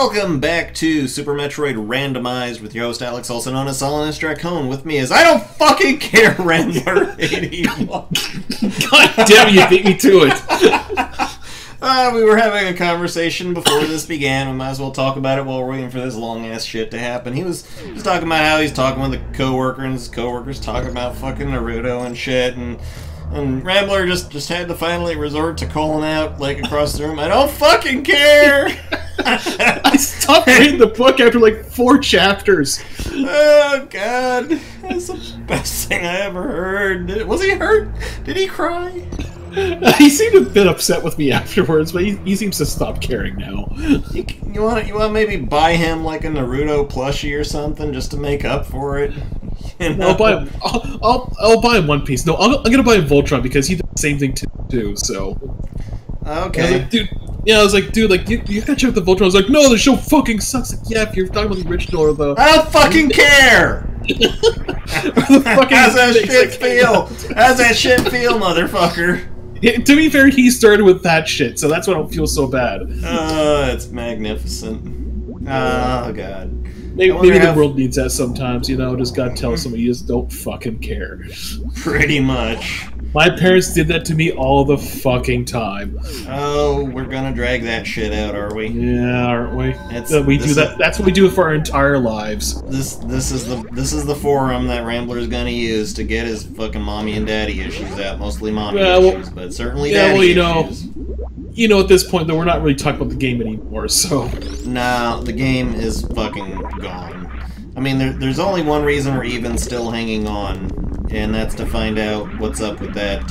Welcome back to Super Metroid Randomized with your host Alex, also known as Solanus Dracone. With me is I don't fucking care, Rambler81. God damn it, you beat me to it. We were having a conversation before this began. We might as well talk about it while we're waiting for this long ass shit to happen. He was talking about how he's talking with a coworker, and his coworker's talking about fucking Naruto and shit, and Rambler just had to finally resort to calling out, like, across the room, I don't fucking care! I stopped reading the book after, like, 4 chapters. Oh, God. That's the best thing I ever heard. Was he hurt? Did he cry? He seemed a bit upset with me afterwards, but he seems to stop caring now. You want to maybe buy him, like, a Naruto plushie or something, just to make up for it? You know? I'll buy him One Piece. No, I'm gonna buy him Voltron because he did the same thing too. So okay, I was like, dude, like you gotta check the Voltron. I was like, no, the show fucking sucks. Like, yeah, if you're talking about the original or the I don't fucking care. How's that shit feel? How's that shit feel, motherfucker? Yeah, to be fair, he started with that shit, so that's why I don't feel so bad. It's magnificent. Oh god. Maybe the world needs that sometimes, you know, just gotta tell somebody you just don't fucking care. Pretty much. My parents did that to me all the fucking time. Oh, we're gonna drag that shit out, are we? Yeah, aren't we? We do that. That's what we do for our entire lives. This is the forum that Rambler's gonna use to get his fucking mommy and daddy issues out. Mostly mommy issues, but certainly daddy issues. You know, at this point, though, we're not really talking about the game anymore, so... Nah, the game is fucking gone. I mean, there's only one reason we're even still hanging on, and that's to find out what's up with that,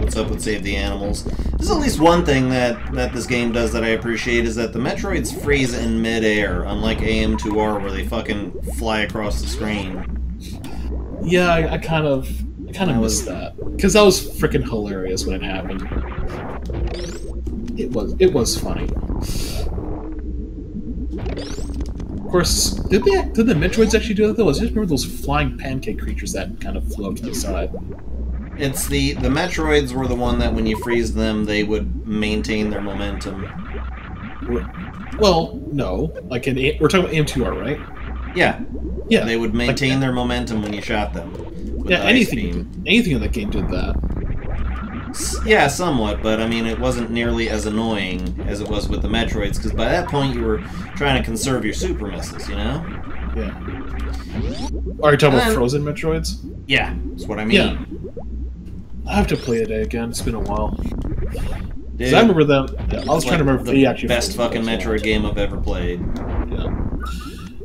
what's up with Save the Animals. There's at least one thing that this game does that I appreciate, is that the Metroids freeze in mid-air, unlike AM2R, where they fucking fly across the screen. Yeah, I kind of missed that. Because that was freaking hilarious when it happened. It was funny. Of course, did the Metroids actually do that though? I just remember those flying pancake creatures that kind of flew up to the side. It's the Metroids were the one that when you freeze them, they would maintain their momentum. Well, no, like we're talking about AM2R, right? Yeah. Yeah. They would maintain their momentum when you shot them. Yeah, anything in that game did that. Yeah, somewhat, but I mean, it wasn't nearly as annoying as it was with the Metroids, because by that point you were trying to conserve your super missiles, you know? Yeah. Are you talking about Frozen Metroids? Yeah, that's what I mean. Yeah. I have to play it again, it's been a while. Dude, I remember them. I was trying to remember if they actually... best fucking Metroid game I've ever played. Yeah.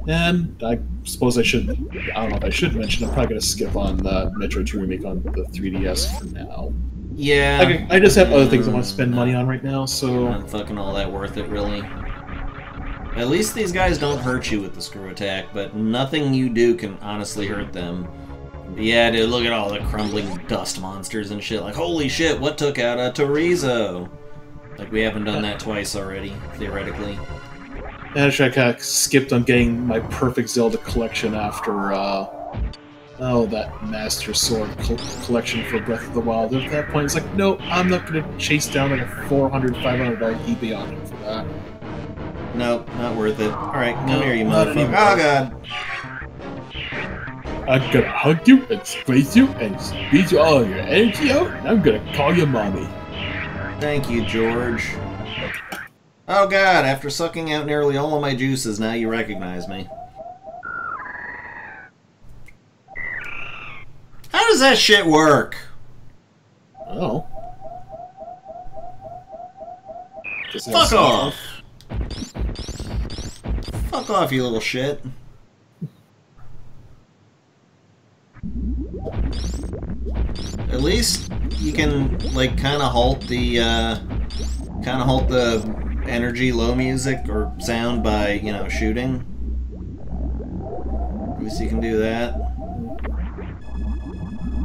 And I suppose I don't know if I should mention, I'm probably going to skip on the Metroid 2 remake on the 3DS for now. Yeah. I just have other things I want to spend money on right now, so... Not fucking all that worth it, really. At least these guys don't hurt you with the screw attack, but nothing you do can honestly hurt them. But yeah, dude, look at all the crumbling dust monsters and shit. Like, holy shit, what took out a Torizo? Like, we haven't done that twice already, theoretically. Actually, I kind of skipped on getting my perfect Zelda collection after, that Master Sword collection for Breath of the Wild. At that point, it's like, no, I'm not going to chase down like a $400, $500 eBay auction for that. Nope, not worth it. Alright, come here, you motherfucker. Oh, God. I'm gonna hug you and squeeze you and squeeze you all your energy out, and I'm gonna call you mommy. Thank you, George. Oh, God, after sucking out nearly all of my juices, now you recognize me. How does that shit work? Oh. Fuck off! Fuck off, you little shit. At least you can, like, kind of halt the energy low music or sound by, you know, shooting. At least you can do that.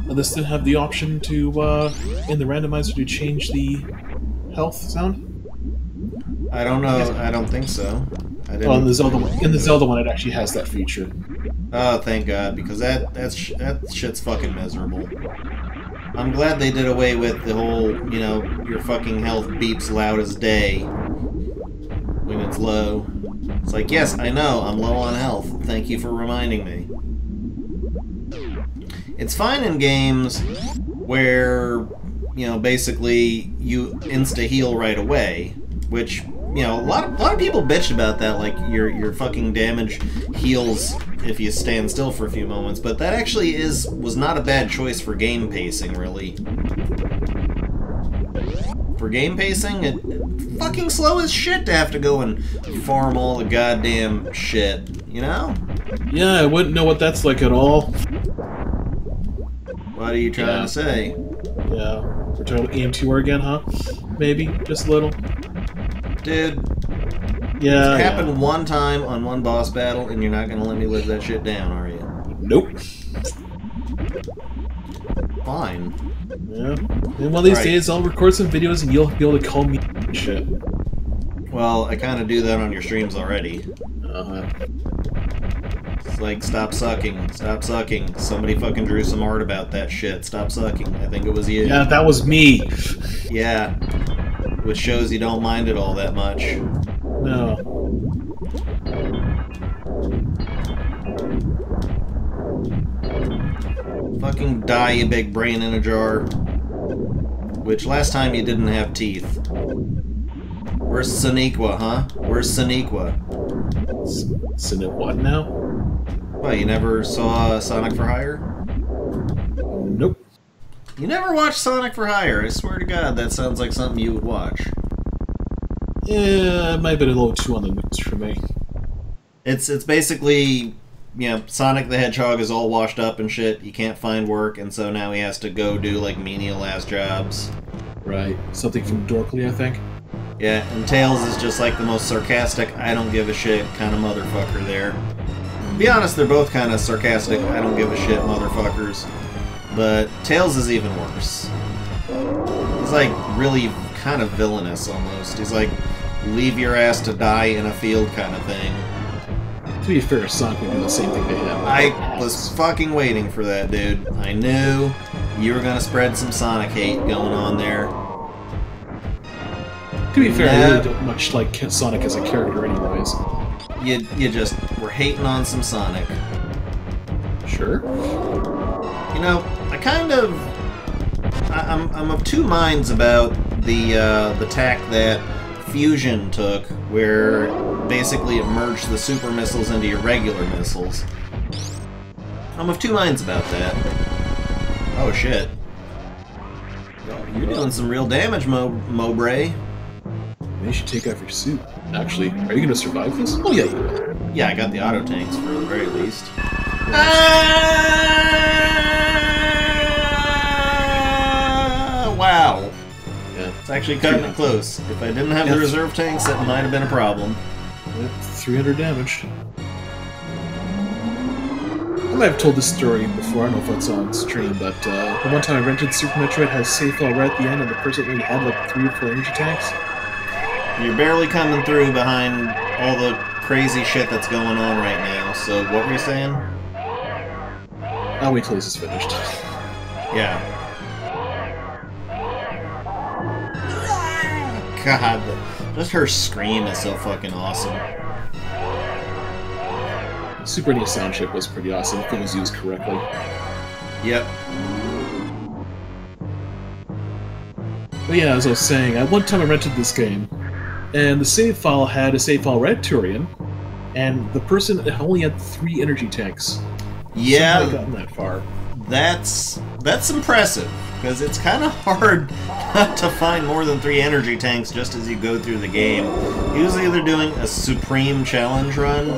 This didn't have the option to, in the randomizer, to change the health sound? I don't know. I don't think so. I didn't... Oh, in the Zelda one, it actually has that feature. Oh, thank God, because that shit's fucking miserable. I'm glad they did away with the whole, you know, your fucking health beeps loud as day when it's low. It's like, yes, I know, I'm low on health. Thank you for reminding me. It's fine in games where, you know, basically you insta-heal right away, which, you know, a lot of people bitch about that, like your fucking damage heals if you stand still for a few moments, but that actually was not a bad choice for game pacing, really. For game pacing, it's fucking slow as shit to have to go and farm all the goddamn shit, you know? Yeah, I wouldn't know what that's like at all. What are you trying to say? Yeah. We're talking about aim-2R again, huh? Maybe? Just a little? Dude. Yeah, It happened one time on one boss battle, and you're not gonna let me live that shit down, are you? Nope. Fine. Yeah. And one of these days, I'll record some videos, and you'll be able to call me shit. Well, I kind of do that on your streams already. Uh-huh. It's like, stop sucking, stop sucking. Somebody fucking drew some art about that shit. Stop sucking. I think it was you. Yeah, that was me. Yeah. Which shows you don't mind it all that much. No. Fucking die, you big brain in a jar. Which, last time you didn't have teeth. Where's Sonequa, huh? Where's Sonequa? Sonequa what now? What, you never saw Sonic for Hire? Nope. You never watched Sonic for Hire? I swear to God, that sounds like something you would watch. Yeah, it might have been a little too on the nose for me. It's basically, you know, Sonic the Hedgehog is all washed up and shit. He can't find work, and so now he has to go do, like, menial-ass jobs. Right. Something from Dorkly, I think. Yeah, and Tails is just, like, the most sarcastic, I don't give a shit kind of motherfucker there. To be honest, they're both kind of sarcastic, I don't give a shit motherfuckers. But Tails is even worse. He's, like, really kind of villainous, almost. He's like, leave your ass to die in a field kind of thing. To be fair, Sonic would do the same thing to him. I was fucking waiting for that, dude. I knew you were gonna spread some Sonic hate going on there. To be fair, I really don't much like Sonic as a character anyways. You just were hating on some Sonic. Sure. You know, I'm of two minds about the tack that Fusion took, where basically it merged the super missiles into your regular missiles. I'm of two minds about that. Oh shit. You're doing some real damage, Mowbray. Maybe you should take off your suit. Actually, are you gonna survive this? Oh yeah, you will. Yeah, I got the auto tanks for the very least. Wow. Yeah. It's actually cutting it close. If I didn't have the reserve tanks, that might have been a problem. Yep, 300 damage. I might have told this story before, I don't know if it's on stream, but the one time I rented Super Metroid had a save file right at the end, and the person only had like 3 or 4 energy tanks. You're barely coming through behind all the crazy shit that's going on right now, so what were you saying? I'll wait till this is finished. Yeah. God, just her scream is so fucking awesome. The Super NES sound chip was pretty awesome if it was used correctly. Yep. But yeah, as I was saying, at one time I rented this game, and the save file had a save file Red Turian, and the person only had 3 energy tanks. Yeah. Somehow gotten that far. That's impressive, because it's kind of hard not to find more than 3 energy tanks just as you go through the game. He was either doing a supreme challenge run,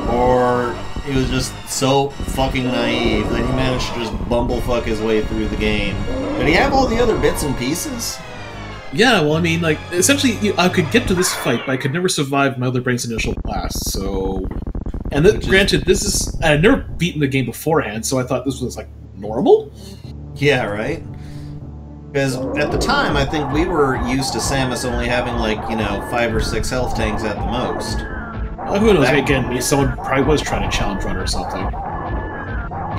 or he was just so fucking naive that he managed to just bumblefuck his way through the game. Did he have all the other bits and pieces? Yeah, well, I mean, like, essentially, I could get to this fight, but I could never survive my other brain's initial blast, so... And granted, this is... I had never beaten the game beforehand, so I thought this was, like, normal? Yeah, right? Because at the time, I think we were used to Samus only having, like, you know, 5 or 6 health tanks at the most. Who knows, again, someone probably was trying to challenge run or something.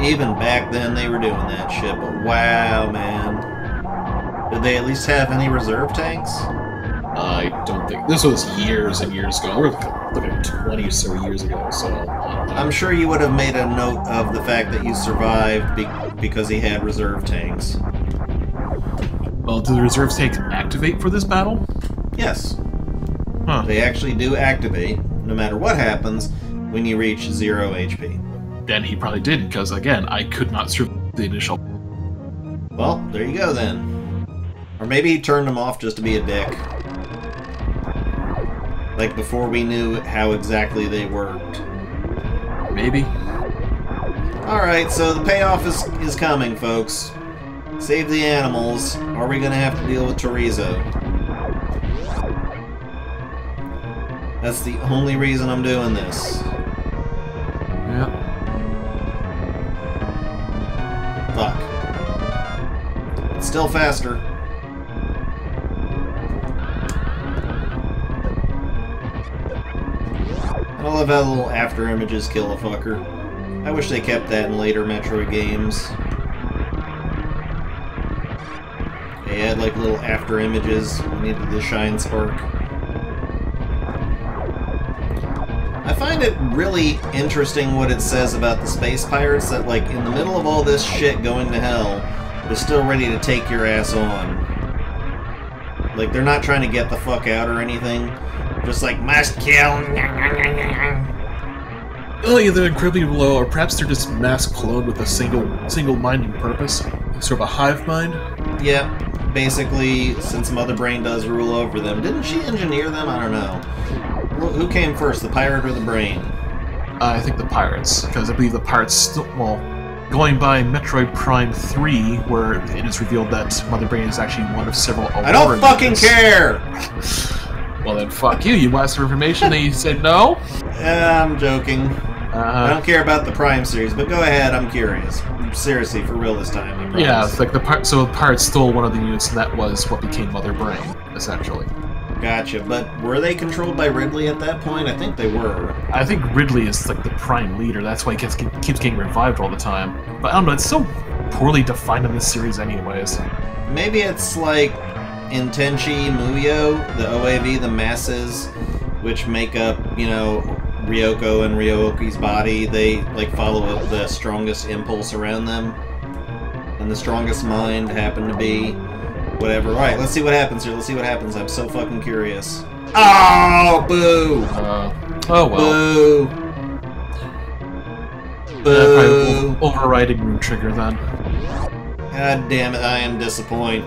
Even back then, they were doing that shit, but wow, man. Did they at least have any reserve tanks? I don't think... This was years and years ago. like 20 or so years ago, so... I'm sure you would have made a note of the fact that you survived because he had reserve tanks. Well, do the reserve tanks activate for this battle? Yes. Huh. They actually do activate, no matter what happens, when you reach 0 HP. Then he probably didn't, because, again, I could not survive the initial... Well, there you go, then. Or maybe he turned them off just to be a dick. Like, before we knew how exactly they worked. Maybe. Alright, so the payoff is coming, folks. Save the animals, or are we gonna have to deal with Chorizo? That's the only reason I'm doing this. Yeah. Fuck. It's still faster. I love how the little after images kill a fucker. I wish they kept that in later Metroid games. They had like little after images when you needed the shine spark. I find it really interesting what it says about the space pirates, that like in the middle of all this shit going to hell, they're still ready to take your ass on. Like they're not trying to get the fuck out or anything. Just like, must kill. Oh, either incredibly low, or perhaps they're just mass cloned with a single-minded purpose. Sort of a hive mind. Yeah, basically, since Mother Brain does rule over them. Didn't she engineer them? I don't know. Who came first, the pirate or the brain? I think the pirates, because I believe the pirates, well, going by Metroid Prime 3, where it is revealed that Mother Brain is actually one of several Aurora I don't fucking units. care! Well then, fuck you. You asked for information, and you said no? I'm joking. I don't care about the Prime series, but go ahead, I'm curious. Seriously, for real this time, I promise. Yeah, it's like the pirates stole one of the units, and that was what became Mother Brain, essentially. Gotcha, but were they controlled by Ridley at that point? I think they were. I think Ridley is like the prime leader, that's why he keeps getting revived all the time. But I don't know, it's so poorly defined in this series anyways. Maybe it's like in Tenchi Muyo, the OAV, the masses, which make up, you know, Ryoko and Ryoki's body, they like follow the strongest impulse around them. And the strongest mind happened to be whatever. Alright, let's see what happens here. Let's see what happens. I'm so fucking curious. Oh, boo! Oh well. Boo! Boo! Probably overriding room trigger then. God damn it, I am disappointed.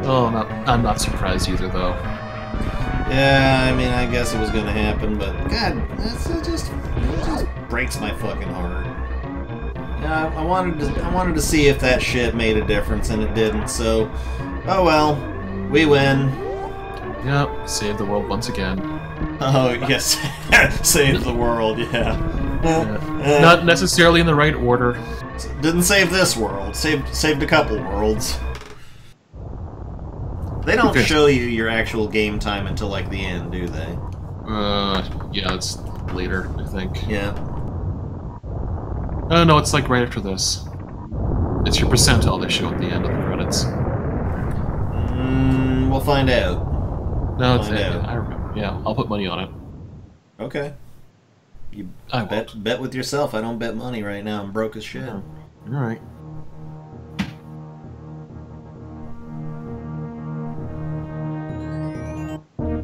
Oh, I'm not surprised either, though. Yeah, I mean, I guess it was gonna happen, but God, it just breaks my fucking heart. Yeah, I wanted to see if that shit made a difference, and it didn't. So, oh well, we win. Yep, save the world once again. Oh yes, save the world. Yeah. Not necessarily in the right order. Didn't save this world. Saved a couple worlds. They don't show you your actual game time until, like, the end, do they? Yeah, it's later, I think. Yeah. No, it's, like, right after this. It's your percentile they show at the end of the credits. We'll find out. No, it's I remember. Yeah, I'll put money on it. Okay. You bet with yourself. I don't bet money right now. I'm broke as shit. Alright.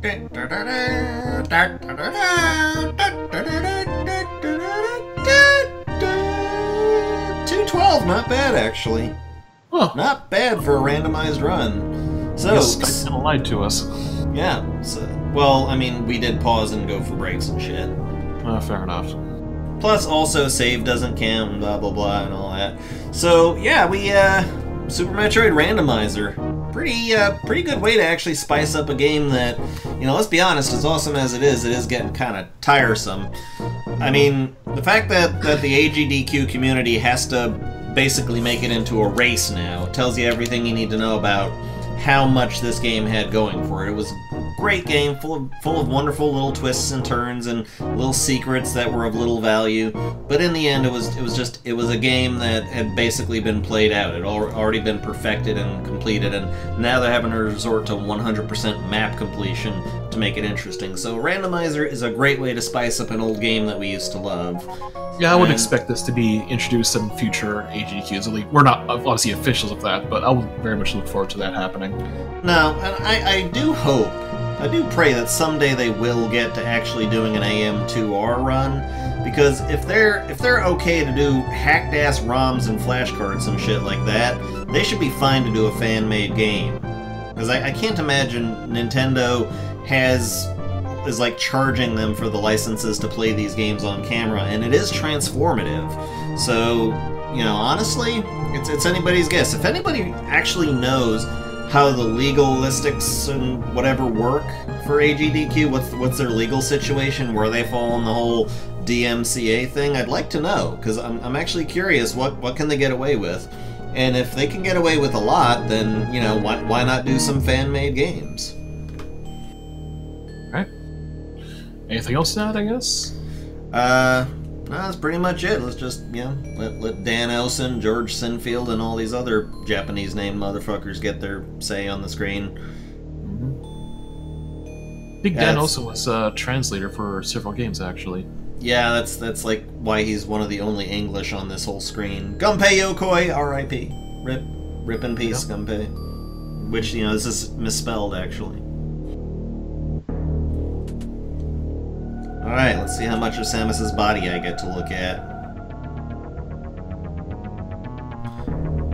$2.12, not bad actually. Huh. Not bad for a randomized run. So, Skype kind of lied to us. Yeah. So, well, I mean, we did pause and go for breaks and shit. Fair enough. Plus, also, save doesn't count and blah blah blah and all that. So, yeah, we Super Metroid Randomizer. Pretty good way to actually spice up a game that, you know, let's be honest, as awesome as it is getting kind of tiresome. I mean, the fact that the AGDQ community has to basically make it into a race now tells you everything you need to know about how much this game had going for it. It was great game, full of wonderful little twists and turns and little secrets that were of little value. But in the end, it was a game that had basically been played out. It had already been perfected and completed, and now they're having to resort to 100% map completion to make it interesting. So Randomizer is a great way to spice up an old game that we used to love. Yeah, I would expect this to be introduced in future AGDQs. We're not obviously officials of that, but I would very much look forward to that happening. No, and I do hope, I do pray that someday they will get to actually doing an AM2R run, because if they're okay to do hacked ass ROMs and flashcards and shit like that, they should be fine to do a fan-made game. Because I can't imagine Nintendo is like charging them for the licenses to play these games on camera, and it is transformative. So, you know, honestly, it's anybody's guess. If anybody actually knows how the legalistics and whatever work for AGDQ, what's their legal situation, where they fall in the whole DMCA thing, I'd like to know, because I'm actually curious what can they get away with. And if they can get away with a lot, then, you know, why not do some fan-made games? Alright. Anything else to add, I guess? No, that's pretty much it. Let's just, you know, let Dan Elson, George Sinfield, and all these other Japanese-named motherfuckers get their say on the screen. I think Dan Elson was a translator for several games, actually. Yeah, that's like why he's one of the only English on this whole screen. Gunpei Yokoi, R.I.P. Rip in peace, yep. Gunpei. Which, you know, this is misspelled, actually. Alright, let's see how much of Samus's body I get to look at.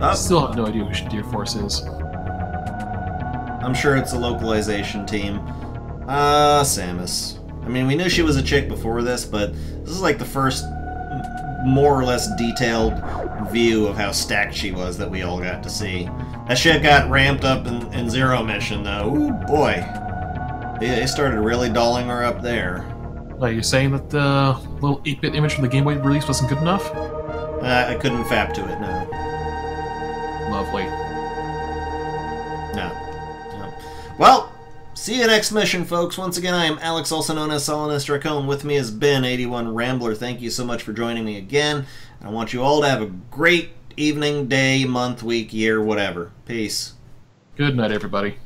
I still have no idea who Shadir Force is. I'm sure it's a localization team. Samus. I mean, we knew she was a chick before this, but this is like the first more or less detailed view of how stacked she was that we all got to see. That shit got ramped up in Zero Mission, though. Ooh, boy. They started really dolling her up there. Are you saying that the little 8-bit image from the Game Boy release wasn't good enough? I couldn't fap to it, no. Lovely. No. Well, see you next mission, folks. Once again, I am Alex, also known as Solinus Dracone. With me has been 81 Rambler. Thank you so much for joining me again. I want you all to have a great evening, day, month, week, year, whatever. Peace. Good night, everybody.